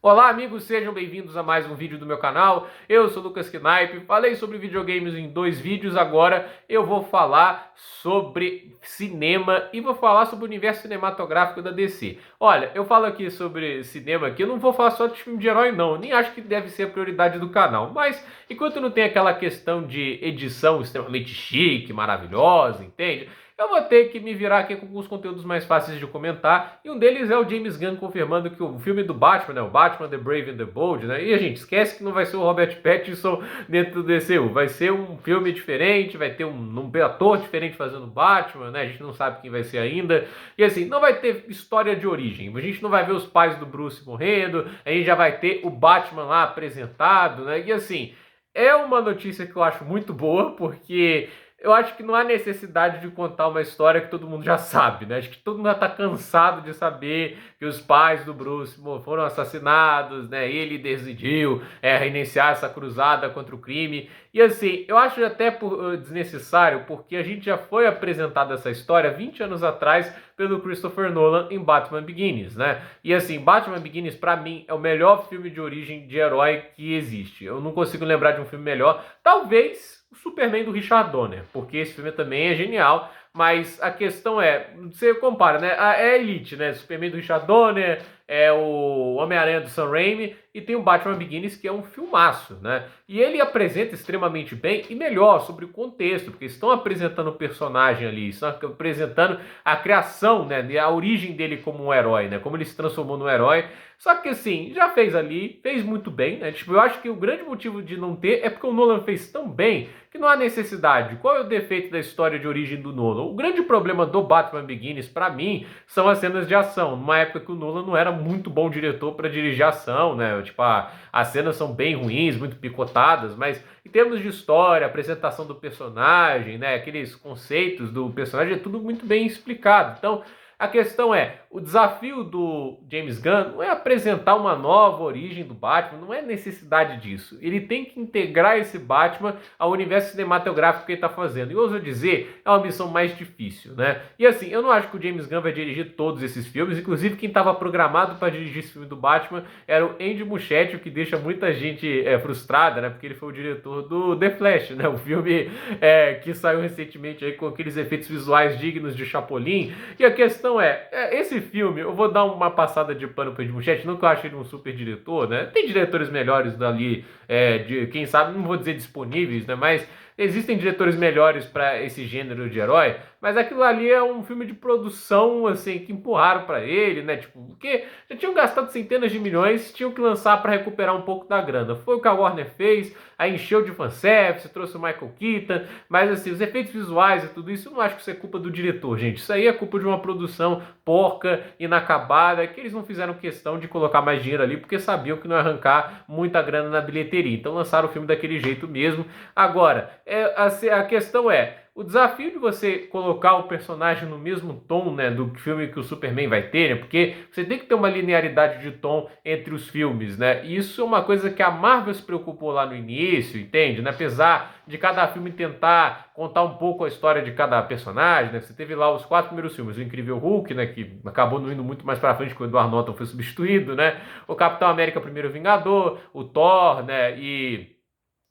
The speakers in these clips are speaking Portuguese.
Olá amigos, sejam bem-vindos a mais um vídeo do meu canal. Eu sou Lucas Knipe, falei sobre videogames em 2 vídeos, agora eu vou falar sobre cinema e vou falar sobre o universo cinematográfico da DC. Olha, eu falo aqui sobre cinema aqui, eu não vou falar só de filme de herói não, nem acho que deve ser a prioridade do canal, mas enquanto não tem aquela questão de edição extremamente chique, maravilhosa, entende? Eu vou ter que me virar aqui com alguns conteúdos mais fáceis de comentar, e um deles é o James Gunn confirmando que o filme do Batman, né, o Batman The Brave and the Bold, né, e a gente esquece que não vai ser o Robert Pattinson dentro do DCU, vai ser um filme diferente, vai ter um ator diferente fazendo Batman, né, a gente não sabe quem vai ser ainda, e assim, não vai ter história de origem, a gente não vai ver os pais do Bruce morrendo, a gente já vai ter o Batman lá apresentado, né, e assim, é uma notícia que eu acho muito boa, porque eu acho que não há necessidade de contar uma história que todo mundo já sabe, né? Acho que todo mundo já tá cansado de saber que os pais do Bruce foram assassinados, né? Ele decidiu reiniciar essa cruzada contra o crime. E assim, eu acho até desnecessário, porque a gente já foi apresentado essa história 20 anos atrás pelo Christopher Nolan em Batman Begins, né? E assim, Batman Begins pra mim é o melhor filme de origem de herói que existe. Eu não consigo lembrar de um filme melhor. Talvez o Superman do Richard Donner, porque esse filme também é genial, mas a questão é, você compara, né? É a Elite, né? Superman do Richard Donner, é o Homem-Aranha do Sam Raimi e tem o Batman Begins, que é um filmaço, né? E ele apresenta extremamente bem e melhor sobre o contexto, porque estão apresentando o personagem ali, estão apresentando a criação, né? A origem dele como um herói, né? Como ele se transformou num herói. Só que assim, já fez ali, fez muito bem, né? Tipo, eu acho que o grande motivo de não ter é porque o Nolan fez tão bem que não há necessidade. Qual é o defeito da história de origem do Nolan? O grande problema do Batman Begins, pra mim, são as cenas de ação. Numa época que o Nolan não era muito bom diretor para dirigir ação, né? Tipo, as cenas são bem ruins, muito picotadas, mas em termos de história, apresentação do personagem, né? Aqueles conceitos do personagem, é tudo muito bem explicado. Então, a questão é, o desafio do James Gunn não é apresentar uma nova origem do Batman, não é necessidade disso. Ele tem que integrar esse Batman ao universo cinematográfico que ele está fazendo. E ouso dizer, é uma missão mais difícil, né? E assim, eu não acho que o James Gunn vai dirigir todos esses filmes, inclusive quem estava programado para dirigir esse filme do Batman era o Andy Muschietti, o que deixa muita gente frustrada, né? Porque ele foi o diretor do The Flash, né? O filme que saiu recentemente aí com aqueles efeitos visuais dignos de Chapolin. E a questão esse filme, eu vou dar uma passada de pano pro Ed Muschietti, não que eu ache ele um super diretor, né? Tem diretores melhores dali, de quem sabe, não vou dizer disponíveis, né? Mas existem diretores melhores para esse gênero de herói, mas aquilo ali é um filme de produção, assim, que empurraram para ele, né? Tipo, porque já tinham gastado centenas de milhões, tinham que lançar para recuperar um pouco da grana. Foi o que a Warner fez, aí encheu de fanservice, trouxe o Michael Keaton, mas assim, os efeitos visuais e tudo isso, eu não acho que isso é culpa do diretor, gente. Isso aí é culpa de uma produção porca, inacabada, que eles não fizeram questão de colocar mais dinheiro ali, porque sabiam que não ia arrancar muita grana na bilheteria. Então lançaram o filme daquele jeito mesmo. Agora, a questão é, o desafio de você colocar o personagem no mesmo tom, né, do filme que o Superman vai ter, né, porque você tem que ter uma linearidade de tom entre os filmes, né, e isso é uma coisa que a Marvel se preocupou lá no início, entende, né, apesar de cada filme tentar contar um pouco a história de cada personagem, né, você teve lá os 4 primeiros filmes, o Incrível Hulk, né, que acabou não indo muito mais pra frente quando o Edward Norton foi substituído, né, o Capitão América Primeiro Vingador, o Thor, né, e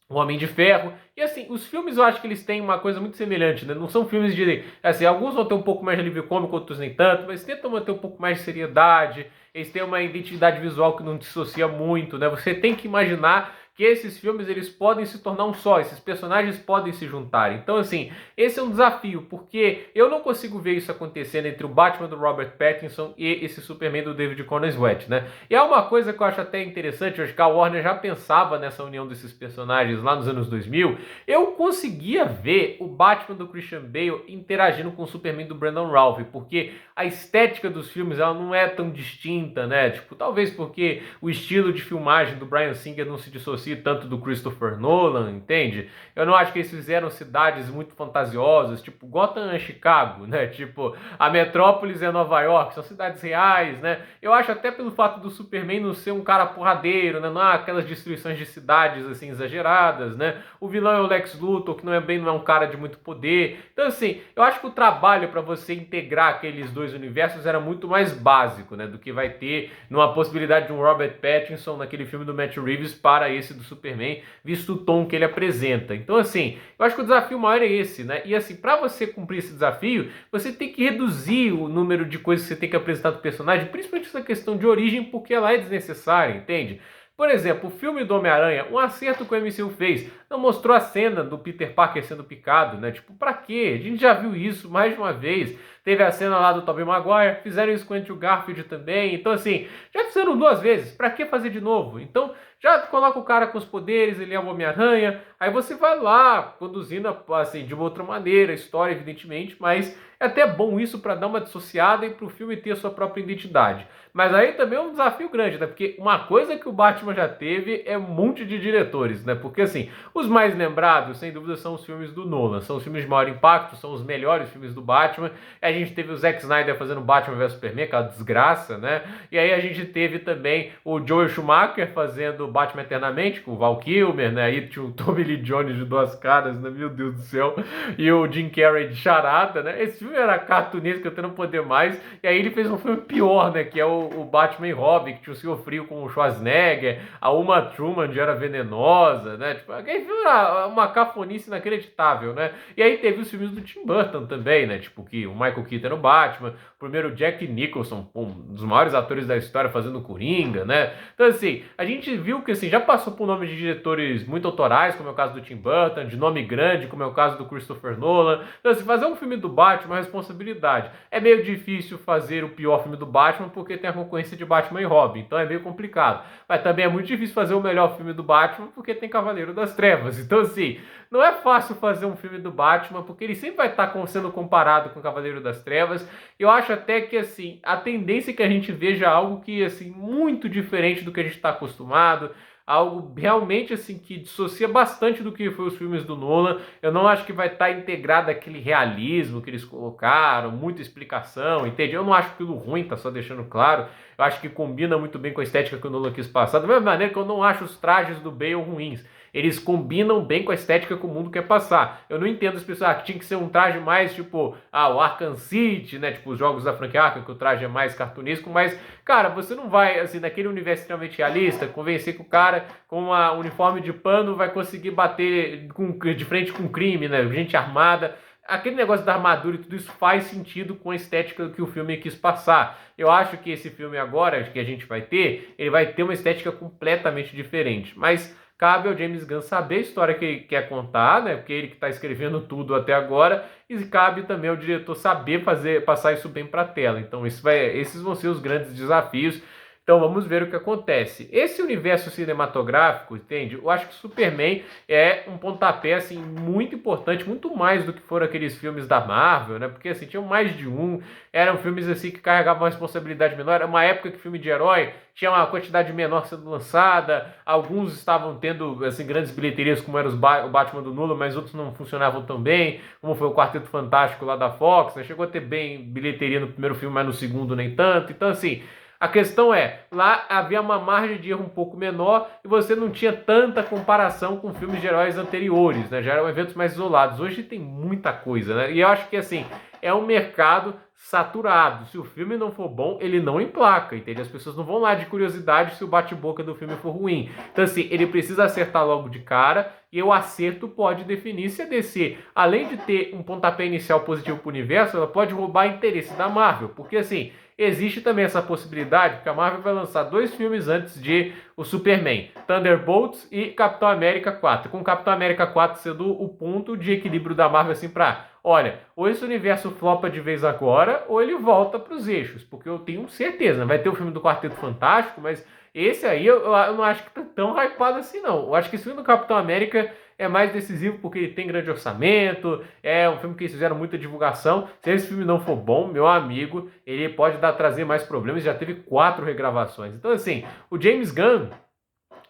o Homem de Ferro. E assim, os filmes eu acho que eles têm uma coisa muito semelhante, né? Não são filmes de... Assim, alguns vão ter um pouco mais de alívio cômico, outros nem tanto, mas tentam manter um pouco mais de seriedade. Eles têm uma identidade visual que não dissocia muito, né? Você tem que imaginar que esses filmes eles podem se tornar um só, esses personagens podem se juntar. Então, assim, esse é um desafio, porque eu não consigo ver isso acontecendo entre o Batman do Robert Pattinson e esse Superman do David Corenswet, né? E é uma coisa que eu acho até interessante, eu acho que a Warner já pensava nessa união desses personagens lá nos anos 2000. Eu conseguia ver o Batman do Christian Bale interagindo com o Superman do Brandon Routh, porque a estética dos filmes ela não é tão distinta, né? Tipo, talvez porque o estilo de filmagem do Bryan Singer não se dissocia dissocie tanto do Christopher Nolan, entende? Eu não acho que eles fizeram cidades muito fantasiosas, tipo Gotham é Chicago, né? Tipo, a Metrópolis é Nova York, são cidades reais, né? Eu acho até pelo fato do Superman não ser um cara porradeiro, né? Não há aquelas destruições de cidades assim exageradas, né? O vilão é o Lex Luthor, que não é um cara de muito poder. Então assim, eu acho que o trabalho para você integrar aqueles dois universos era muito mais básico, né? Do que vai ter numa possibilidade de um Robert Pattinson naquele filme do Matt Reeves para esse do Superman, visto o tom que ele apresenta. Então assim, eu acho que o desafio maior é esse, né? E assim, para você cumprir esse desafio, você tem que reduzir o número de coisas que você tem que apresentar do personagem, principalmente essa questão de origem, porque ela é desnecessária, entende? Por exemplo, o filme do Homem-Aranha, um acerto que o MCU fez, não mostrou a cena do Peter Parker sendo picado, né? Tipo, pra quê? A gente já viu isso mais de uma vez. Teve a cena lá do Tobey Maguire, fizeram isso com o Andrew Garfield também. Então, assim, já fizeram duas vezes. Pra que fazer de novo? Então, já coloca o cara com os poderes, ele é o Homem-Aranha. Aí você vai lá, conduzindo, assim, de uma outra maneira, a história, evidentemente, mas é até bom isso para dar uma dissociada e para o filme ter a sua própria identidade. Mas aí também é um desafio grande, né? Porque uma coisa que o Batman já teve é um monte de diretores, né? Porque assim, os mais lembrados, sem dúvida, são os filmes do Nolan. São os filmes de maior impacto, são os melhores filmes do Batman. A gente teve o Zack Snyder fazendo Batman vs Superman, aquela desgraça, né? E aí a gente teve também o Joel Schumacher fazendo Batman Eternamente, com o Val Kilmer, né? Aí tinha o Tommy Lee Jones de duas caras, né? Meu Deus do céu. E o Jim Carrey de Charada, né? Esse filme era cartunesco até não poder mais. E aí ele fez um filme pior, né? Que é o Batman e Robin, que tinha o Senhor Frio com o Schwarzenegger, a Uma Thurman de Era Venenosa, né? Tipo, aquele filme era uma cafonice inacreditável, né? E aí teve os filmes do Tim Burton também, né? Tipo, que o Michael Keaton era o Batman, o primeiro Jack Nicholson, um dos maiores atores da história fazendo Coringa, né? Então, assim, a gente viu que, assim, já passou por nome de diretores muito autorais, como é o caso do Tim Burton, de nome grande, como é o caso do Christopher Nolan. Então, assim, fazer um filme do Batman é uma responsabilidade. É meio difícil fazer o pior filme do Batman porque tem a concorrência de Batman e Robin, então é meio complicado. Mas também é muito difícil fazer o melhor filme do Batman porque tem Cavaleiro das Trevas. Então, assim, não é fácil fazer um filme do Batman porque ele sempre vai estar sendo comparado com o Cavaleiro das Trevas. Eu acho até que, assim, a tendência é que a gente veja algo que, assim, muito diferente do que a gente está acostumado, algo realmente assim que dissocia bastante do que foi os filmes do Nolan. Eu não acho que vai estar integrado aquele realismo que eles colocaram, muita explicação, entende? Eu não acho aquilo ruim, tá só deixando claro. Eu acho que combina muito bem com a estética que o Nolan quis passar. Da mesma maneira que eu não acho os trajes do Bale ruins. Eles combinam bem com a estética que o mundo quer passar. Eu não entendo as pessoas que tinha que ser um traje mais tipo, o Arkham City, né? Tipo os jogos da franquia Arkham, que o traje é mais cartunesco, mas, cara, você não vai, assim, naquele universo extremamente realista, convencer que o cara com um uniforme de pano vai conseguir bater de frente com crime, né? Gente armada. Aquele negócio da armadura e tudo isso faz sentido com a estética que o filme quis passar. Eu acho que esse filme agora, que a gente vai ter, ele vai ter uma estética completamente diferente. Mas cabe ao James Gunn saber a história que ele quer contar, né? Porque ele que está escrevendo tudo até agora. E cabe também ao diretor saber passar isso bem para a tela. Então esses vão ser os grandes desafios. Então vamos ver o que acontece. Esse universo cinematográfico, entende? Eu acho que Superman é um pontapé assim muito importante, muito mais do que foram aqueles filmes da Marvel, né? Porque assim, tinham mais de um, eram filmes assim que carregavam uma responsabilidade menor. Era uma época que filme de herói tinha uma quantidade menor sendo lançada, alguns estavam tendo assim grandes bilheterias como era o Batman do Nolan, mas outros não funcionavam tão bem, como foi o Quarteto Fantástico lá da Fox, né? Chegou a ter bem bilheteria no primeiro filme, mas no segundo nem tanto. Então assim, a questão é, lá havia uma margem de erro um pouco menor e você não tinha tanta comparação com filmes de heróis anteriores, né? Já eram eventos mais isolados. Hoje tem muita coisa, né? E eu acho que, assim, é um mercado saturado. Se o filme não for bom, ele não emplaca, entende? As pessoas não vão lá de curiosidade se o bate-boca do filme for ruim. Então, assim, ele precisa acertar logo de cara e o acerto pode definir se a DC, além de ter um pontapé inicial positivo para o universo, ela pode roubar interesse da Marvel. Porque, assim, existe também essa possibilidade que a Marvel vai lançar 2 filmes antes de o Superman, Thunderbolts e Capitão América 4, com Capitão América 4 sendo o ponto de equilíbrio da Marvel assim para, olha, ou esse universo flopa de vez agora, ou ele volta para os eixos, porque eu tenho certeza, né? Vai ter o filme do Quarteto Fantástico, mas esse aí eu não acho que tá tão hypado assim não. Eu acho que esse filme do Capitão América é mais decisivo porque ele tem grande orçamento, é um filme que eles fizeram muita divulgação. Se esse filme não for bom, meu amigo, ele pode trazer mais problemas, já teve 4 regravações. Então assim, o James Gunn,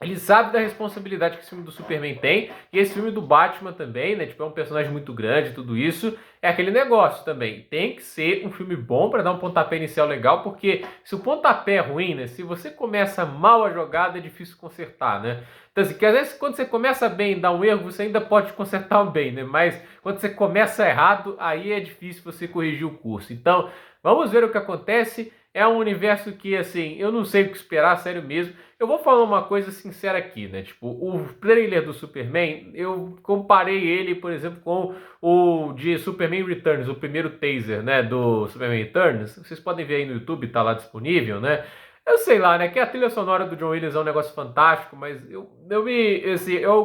Ele sabe da responsabilidade que esse filme do Superman tem, e esse filme do Batman também, né? Tipo, é um personagem muito grande, tudo isso. É aquele negócio também. Tem que ser um filme bom para dar um pontapé inicial legal, porque se o pontapé é ruim, né? Se você começa mal a jogada, é difícil consertar, né? Então, assim, que às vezes quando você começa bem e dá um erro, você ainda pode consertar bem, né? Mas quando você começa errado, aí é difícil você corrigir o curso. Então, vamos ver o que acontece. É um universo que, assim, eu não sei o que esperar, sério mesmo. Eu vou falar uma coisa sincera aqui, né? Tipo, o trailer do Superman, eu comparei ele, por exemplo, com o de Superman Returns, o primeiro teaser, né, do Superman Returns. Vocês podem ver aí no YouTube, tá lá disponível, né? Eu sei lá, né, que a trilha sonora do John Williams é um negócio fantástico, mas eu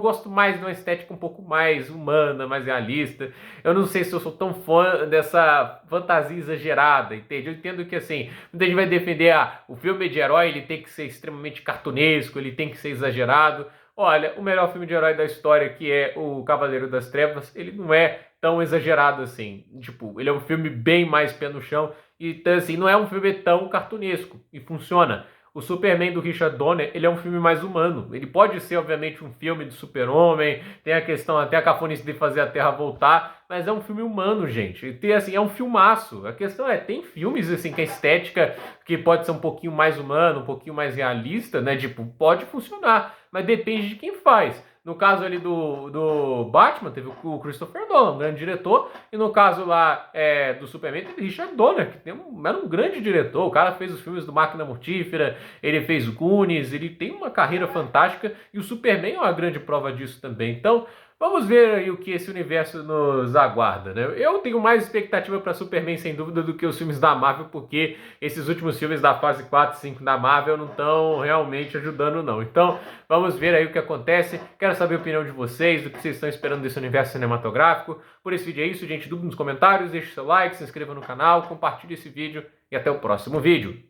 gosto mais de uma estética um pouco mais humana, mais realista. Eu não sei se eu sou tão fã dessa fantasia exagerada, entende? Eu entendo que, assim, muita gente vai defender, o filme de herói, ele tem que ser extremamente cartunesco, ele tem que ser exagerado. Olha, o melhor filme de herói da história, que é o Cavaleiro das Trevas, ele não é tão exagerado assim. Tipo, ele é um filme bem mais pé no chão e, assim, não é um filme tão cartunesco e funciona. O Superman do Richard Donner, ele é um filme mais humano. Ele pode ser, obviamente, um filme do super-homem, tem a questão até a cafonice de fazer a Terra voltar, mas é um filme humano, gente. E tem, assim, é um filmaço. A questão é, tem filmes, assim, que a estética que pode ser um pouquinho mais humano, um pouquinho mais realista, né? Tipo, pode funcionar, mas depende de quem faz. No caso ali do Batman, teve o Christopher Nolan, um grande diretor. E no caso lá do Superman, teve Richard Donner, que era um grande diretor. O cara fez os filmes do Máquina Mortífera, ele fez Goonies, ele tem uma carreira fantástica. E o Superman é uma grande prova disso também. Então, vamos ver aí o que esse universo nos aguarda, né? Eu tenho mais expectativa para Superman, sem dúvida, do que os filmes da Marvel, porque esses últimos filmes da fase 4 e 5 da Marvel não estão realmente ajudando, não. Então, vamos ver aí o que acontece. Quero saber a opinião de vocês, do que vocês estão esperando desse universo cinematográfico. Por esse vídeo é isso, gente. Dúvida nos comentários, deixe seu like, se inscreva no canal, compartilhe esse vídeo e até o próximo vídeo.